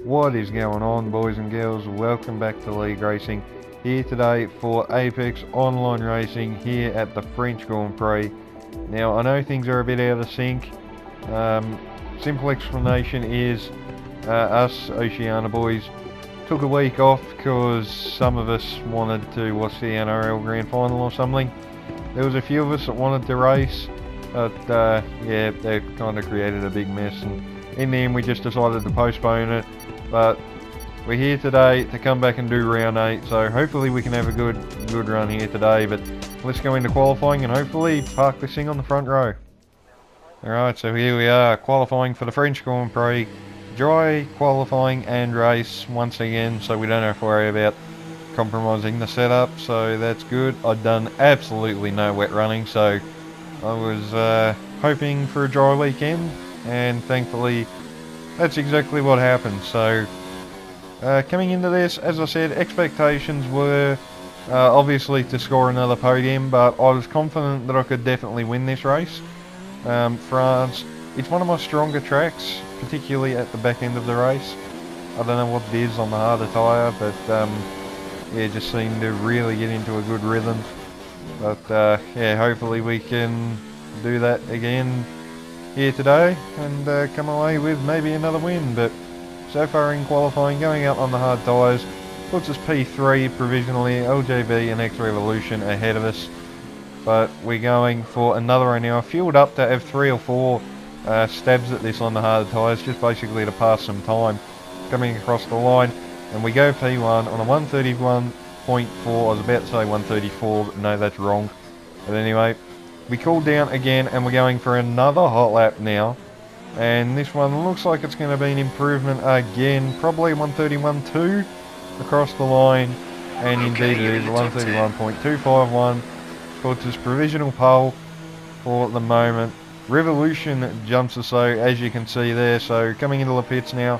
What is going on, boys and girls? Welcome back to League Racing. Here today for Apex Online Racing here at the French Grand Prix. Now, I know things are a bit out of sync. Simple explanation is us Oceania boys took a week off because some of us wanted to watch the NRL Grand Final or something. There was a few of us that wanted to race, but yeah, they kind of created a big mess, and in the end we just decided to postpone it. But we're here today to come back and do round 8, so hopefully we can have a good run here today. But let's go into qualifying and hopefully park this thing on the front row. Alright, so here we are, qualifying for the French Grand Prix. Dry qualifying and race once again, so we don't have to worry about compromising the setup, so that's good. I've done absolutely no wet running, so I was hoping for a dry weekend, and thankfully that's exactly what happened. So coming into this, as I said, expectations were obviously to score another podium, but I was confident that I could definitely win this race. France, it's one of my stronger tracks, particularly at the back end of the race. I don't know what it is on the harder tyre, but yeah, just seemed to really get into a good rhythm. But yeah, hopefully we can do that again here today and come away with maybe another win. But so far in qualifying, going out on the hard tyres puts us P3 provisionally, LJB and X Revolution ahead of us. But we're going for another one now. I fueled up to have 3 or 4 stabs at this on the hard tyres, just basically to pass some time coming across the line. And we go P1 on a 131.4, I was about to say 134, but no, that's wrong. But anyway, we cooled down again and we're going for another hot lap now. And this one looks like it's going to be an improvement again, probably 131.2 across the line. And indeed it is 131.251. Puts us provisional pole for the moment. Revolution jumps us though, as you can see there. So coming into the pits now,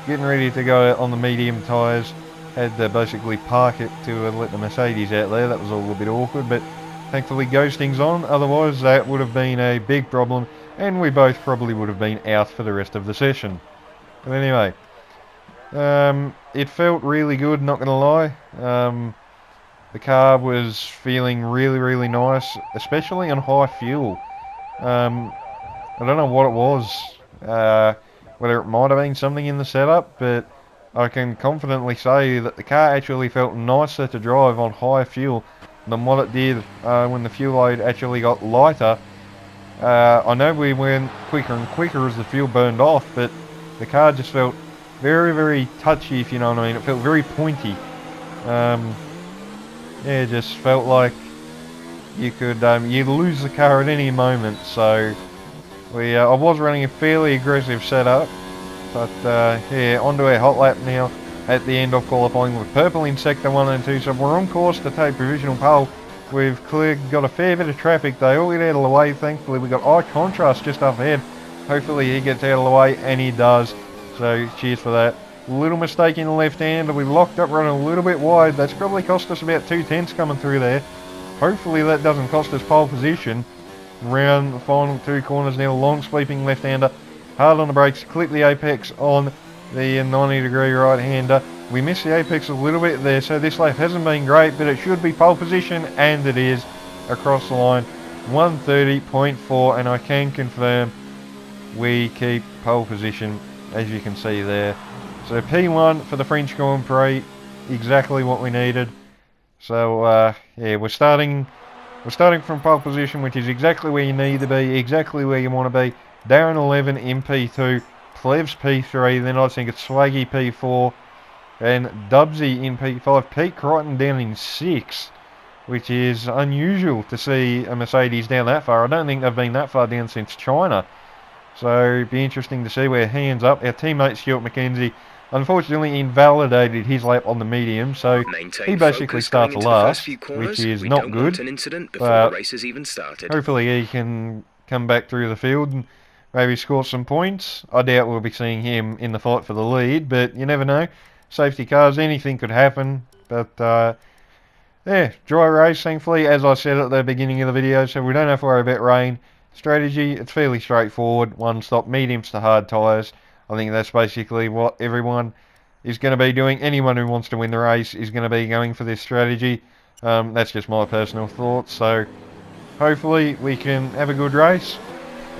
getting ready to go on the medium tyres. Had to basically park it to let the Mercedes out there. That was all a bit awkward, but thankfully ghosting's on. Otherwise that would have been a big problem, and we both probably would have been out for the rest of the session. But anyway, it felt really good, not gonna lie. The car was feeling really nice, especially on high fuel. I don't know what it was, whether it might have been something in the setup, but I can confidently say that the car actually felt nicer to drive on high fuel than what it did when the fuel load actually got lighter. I know we went quicker and quicker as the fuel burned off, but the car just felt very touchy, if you know what I mean. It felt very pointy. Yeah, it just felt like you could you'd lose the car at any moment. So I was running a fairly aggressive setup, but yeah, onto our hot lap now at the end of qualifying with purple in sector 1 and 2. So we're on course to take provisional pole. We've got a fair bit of traffic. They all get out of the way. Thankfully, we've got eye contrast just up ahead. Hopefully he gets out of the way, and he does. So cheers for that. Little mistake in the left hand. We locked up running a little bit wide. That's probably cost us about 2/10 coming through there. Hopefully that doesn't cost us pole position. Round the final 2 corners now. Long sweeping left-hander. Hard on the brakes. Clip the apex on the 90-degree right-hander. We missed the apex a little bit there, so this lap hasn't been great, but it should be pole position, and it is across the line. 130.4, and I can confirm we keep pole position, as you can see there. So P1 for the French Grand Prix, exactly what we needed. So yeah, we're starting from pole position, which is exactly where you need to be, exactly where you want to be. Darren 11 in P2, Plevs P3, then I think it's Swaggy P4, and Dubsy in P5. Pete Crichton down in 6, which is unusual to see a Mercedes down that far. I don't think they've been that far down since China. So it'd be interesting to see where he ends up. Our teammate Stuart McKenzie unfortunately invalidated his lap on the medium, so he basically starts last, which is not good, but hopefully he can come back through the field and maybe score some points. I doubt we'll be seeing him in the fight for the lead, but you never know. Safety cars, anything could happen, but yeah, dry race thankfully, as I said at the beginning of the video, so we don't have to worry about rain. Strategy, it's fairly straightforward. One stop, mediums to hard tyres. I think that's basically what everyone is going to be doing. Anyone who wants to win the race is going to be going for this strategy. That's just my personal thoughts. So hopefully we can have a good race.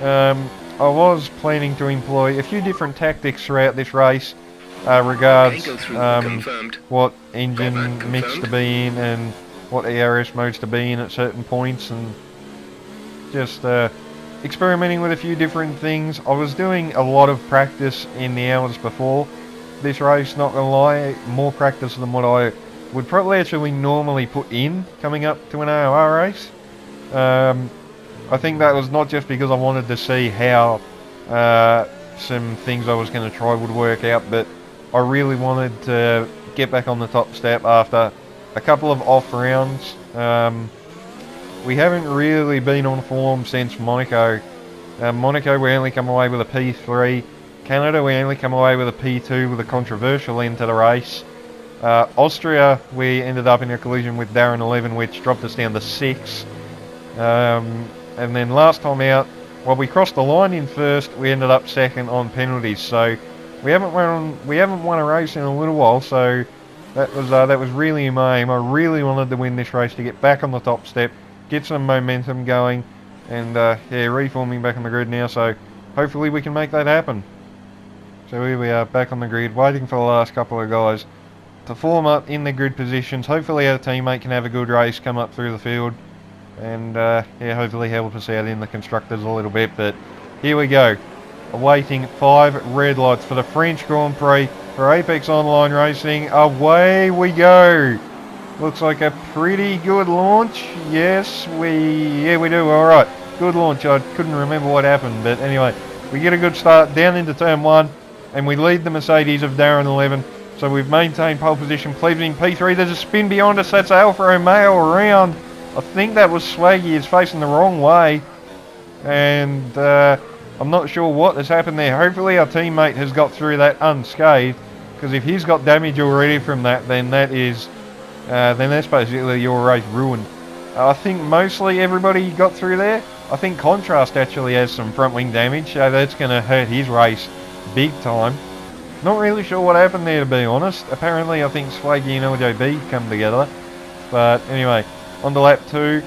I was planning to employ a few different tactics throughout this race, regards what engine mix to be in and what ERS modes to be in at certain points, and just experimenting with a few different things. I was doing a lot of practice in the hours before this race, not gonna lie, more practice than what I would probably actually normally put in coming up to an AOR race. I think that was not just because I wanted to see how some things I was going to try would work out, but I really wanted to get back on the top step after a couple of off rounds. We haven't really been on form since Monaco. Monaco we only come away with a P3. Canada we only come away with a P2 with a controversial end to the race. Austria we ended up in a collision with Darren 11, which dropped us down to 6. And then last time out, well, we crossed the line in first, we ended up second on penalties. So we haven't won a race in a little while. So that was really my aim. I really wanted to win this race to get back on the top step, get some momentum going, and yeah, reforming back on the grid now. So hopefully we can make that happen. So here we are back on the grid, waiting for the last couple of guys to form up in the grid positions. Hopefully our teammate can have a good race, come up through the field, and yeah, hopefully help us out in the constructors a little bit. But here we go, awaiting 5 red lights for the French Grand Prix for Apex Online Racing. Away we go. Looks like a pretty good launch. Yes, we do. Alright, good launch. I couldn't remember what happened, but anyway, we get a good start down into turn 1, and we lead the Mercedes of Darren 11. So we've maintained pole position, pleasing P3. There's a spin behind us. That's Alfa Romeo around. I think that was Swaggy is facing the wrong way, and I'm not sure what has happened there. Hopefully our teammate has got through that unscathed, because if he's got damage already from that, then that's basically your race ruined. I think mostly everybody got through there. I think Contrast actually has some front wing damage, so that's going to hurt his race big time. Not really sure what happened there, to be honest. Apparently I think Swaggy and LJB come together. But anyway, on to lap 2.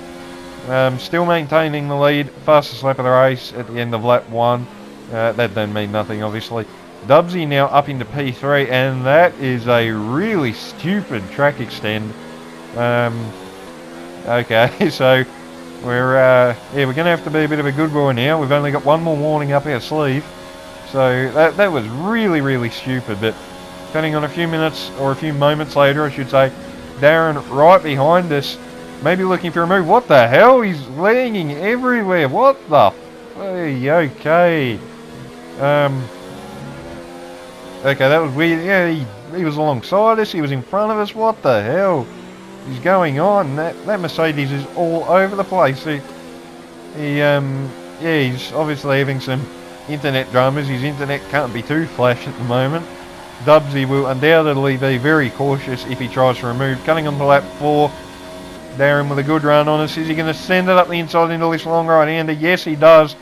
Still maintaining the lead. Fastest lap of the race at the end of lap 1. That doesn't mean nothing, obviously. Dubsy now up into P3, and that is a really stupid track extend. Okay, so we're going to have to be a bit of a good boy now. We've only got one more warning up our sleeve. So that was really, really stupid. But cutting on a few minutes, or a few moments later I should say, Darren right behind us, maybe looking for a move. What the hell? He's lagging everywhere. What the? Hey, okay. Okay, that was weird. Yeah, he was alongside us. He was in front of us. What the hell is going on? That Mercedes is all over the place. Yeah, he's obviously having some internet dramas. His internet can't be too flash at the moment. Dubsy will undoubtedly be very cautious if he tries to remove. Cutting on to lap 4. Darren with a good run on us. Is he going to send it up the inside into this long right-hander? Yes, he does.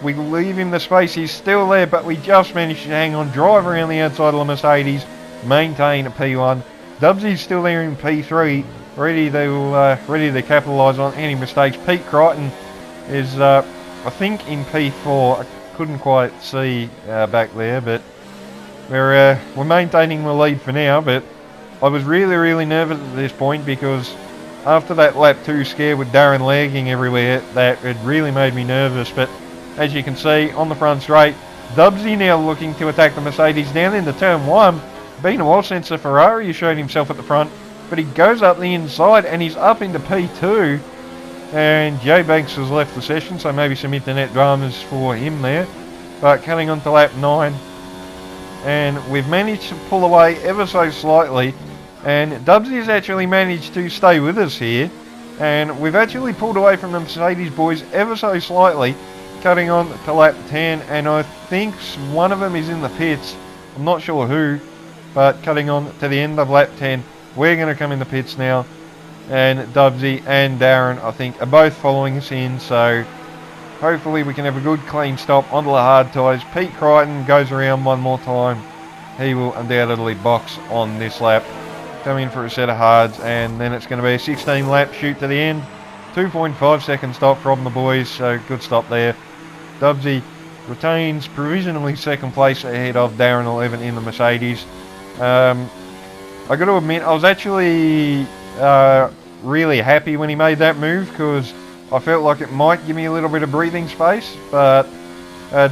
We leave him the space. He's still there, but we just managed to hang on, drive around the outside of the Mercedes, maintain a P1. Dubsy's still there in P3, ready to capitalise on any mistakes. Pete Crichton is, I think, in P4. I couldn't quite see back there, but we're maintaining the lead for now. But I was really, really nervous at this point, because after that lap 2 scare with Darren lagging everywhere, that it really made me nervous. But as you can see on the front straight, Dubsy now looking to attack the Mercedes down into turn 1. Been a while since the Ferrari showed himself at the front, but he goes up the inside and he's up into P2. And Jay Banks has left the session, so maybe some internet dramas for him there. But cutting on to lap 9, and we've managed to pull away ever so slightly, and Dubsy has actually managed to stay with us here, and we've actually pulled away from the Mercedes boys ever so slightly. Cutting on to lap 10, and I think one of them is in the pits. I'm not sure who, but cutting on to the end of lap 10, we're going to come in the pits now, and Dubsy and Darren, I think, are both following us in. So Hopefully we can have a good clean stop onto the hard tyres. Pete Crichton goes around one more time. He will undoubtedly box on this lap. Come in for a set of hards, and then it's going to be a 16 lap shoot to the end. 2.5 second stop from the boys, so good stop there. Dubsy retains provisionally second place ahead of Darren 11 in the Mercedes. I got to admit, I was actually really happy when he made that move, because I felt like it might give me a little bit of breathing space, but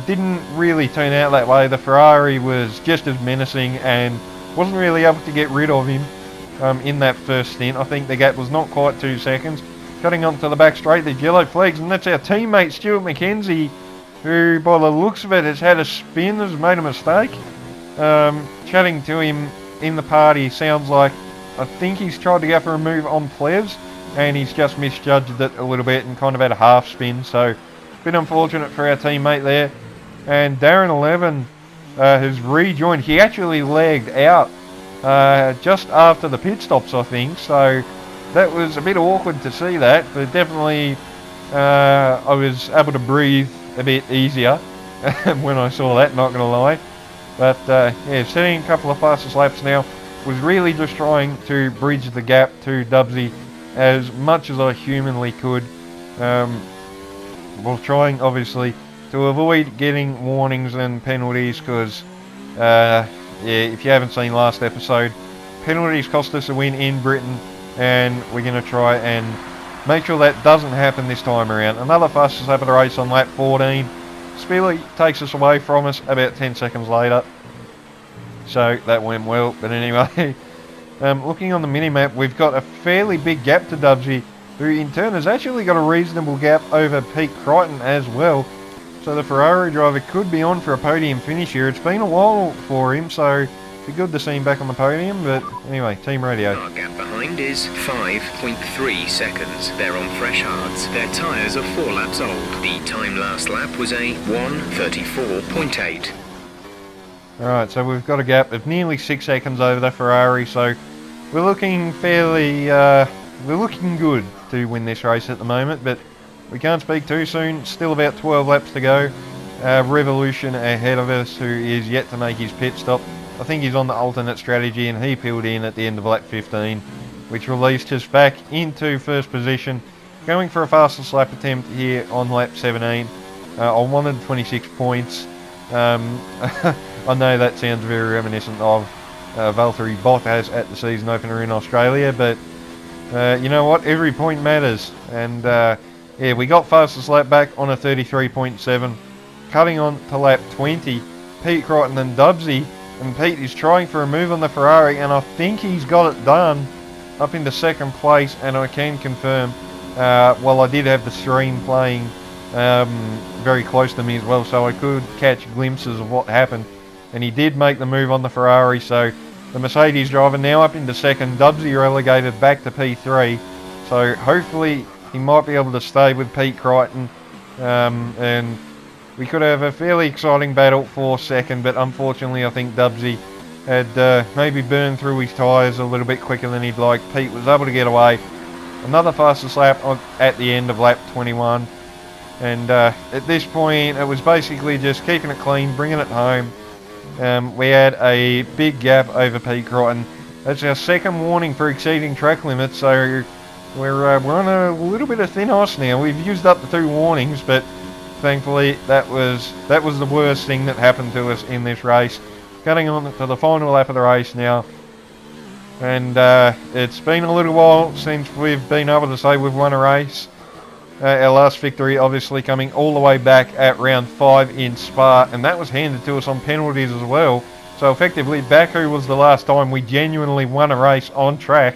didn't really turn out that way. The Ferrari was just as menacing and wasn't really able to get rid of him in that first stint. I think the gap was not quite 2 seconds. Cutting onto the back straight, there's yellow flags, and that's our teammate Stuart McKenzie, who by the looks of it has had a spin, has made a mistake. Chatting to him in the party, sounds like I think he's tried to go for a move on Plevs, and he's just misjudged it a little bit and kind of had a half spin, so a bit unfortunate for our teammate there. And Darren 11 has rejoined. He actually lagged out just after the pit stops, I think, so that was a bit awkward to see that, but definitely I was able to breathe a bit easier when I saw that, not going to lie. But yeah, setting a couple of fastest laps now, was really just trying to bridge the gap to Dubsy as much as I humanly could, while trying obviously to avoid getting warnings and penalties, because yeah, if you haven't seen last episode, penalties cost us a win in Britain, and we're going to try and make sure that doesn't happen this time around. Another fastest lap of the race on lap 14. Speedley takes us away from us about 10 seconds later, so that went well. But anyway, looking on the mini-map, we've got a fairly big gap to Dubsy, who in turn has actually got a reasonable gap over Pete Crichton as well. So the Ferrari driver could be on for a podium finish here. It's been a while for him, so it'd be good to see him back on the podium. But anyway, team radio. Our gap behind is 5.3 seconds. They're on fresh hards. Their tyres are 4 laps old. The time last lap was a 1:34.8. Alright, so we've got a gap of nearly 6 seconds over the Ferrari, so we're looking fairly, we're looking good to win this race at the moment, but we can't speak too soon. Still about 12 laps to go. Revolution ahead of us, who is yet to make his pit stop. I think he's on the alternate strategy, and he peeled in at the end of lap 15, which released us back into first position. Going for a fastest lap attempt here on lap 17. I wanted 26 points. I know that sounds very reminiscent of Valtteri Bottas at the season opener in Australia, but you know what? Every point matters. And yeah, we got fastest lap back on a 33.7. Cutting on to lap 20, Pete Crichton and Dubsy. And Pete is trying for a move on the Ferrari, and I think he's got it done up into second place. And I can confirm, well, I did have the stream playing very close to me as well, so I could catch glimpses of what happened. And he did make the move on the Ferrari, so the Mercedes driver now up into second. Dubsy relegated back to P3, so hopefully he might be able to stay with Pete Crichton, and we could have a fairly exciting battle for second, but unfortunately I think Dubsy had maybe burned through his tyres a little bit quicker than he'd like. Pete was able to get away. Another fastest lap at the end of lap 21, and at this point it was basically just keeping it clean, bringing it home. We had a big gap over Pete Crichton. That's our second warning for exceeding track limits, so we're on a little bit of thin ice now. We've used up the 2 warnings, but thankfully that was the worst thing that happened to us in this race. Cutting on to the final lap of the race now, and it's been a little while since we've been able to say we've won a race. Our last victory obviously coming all the way back at round 5 in Spa, and that was handed to us on penalties as well. So effectively Baku was the last time we genuinely won a race on track.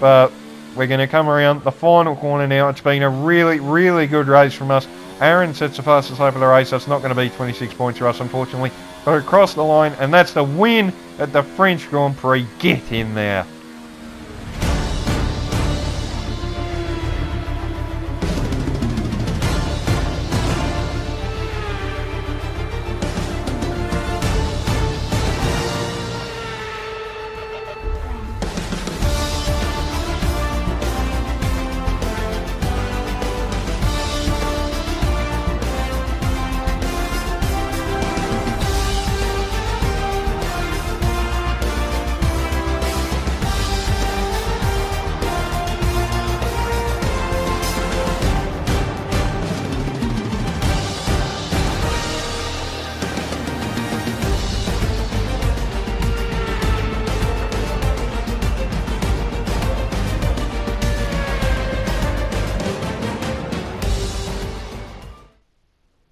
But we're going to come around the final corner now. It's been a really, really good race from us. Aaron sets the fastest lap of the race. That's not going to be 26 points for us, unfortunately. But across the line, and that's the win at the French Grand Prix. Get in there.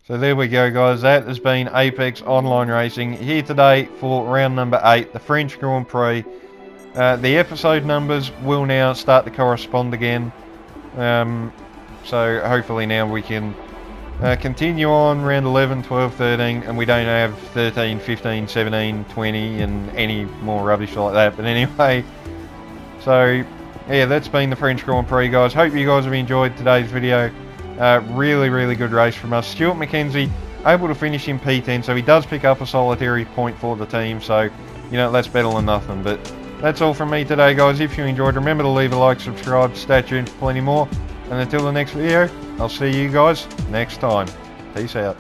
So there we go, guys. That has been Apex Online Racing here today for round number 8, the French Grand Prix. The episode numbers will now start to correspond again. So hopefully now we can continue on round 11, 12, 13, and we don't have 13, 15, 17, 20, and any more rubbish like that. But anyway, so yeah, that's been the French Grand Prix, guys. Hope you guys have enjoyed today's video. Really good race from us. Stuart McKenzie able to finish in P10, so he does pick up a solitary point for the team, so you know, that's better than nothing. But that's all from me today, guys. If you enjoyed, remember to leave a like, subscribe, stay tuned for plenty more, and until the next video, I'll see you guys next time. Peace out.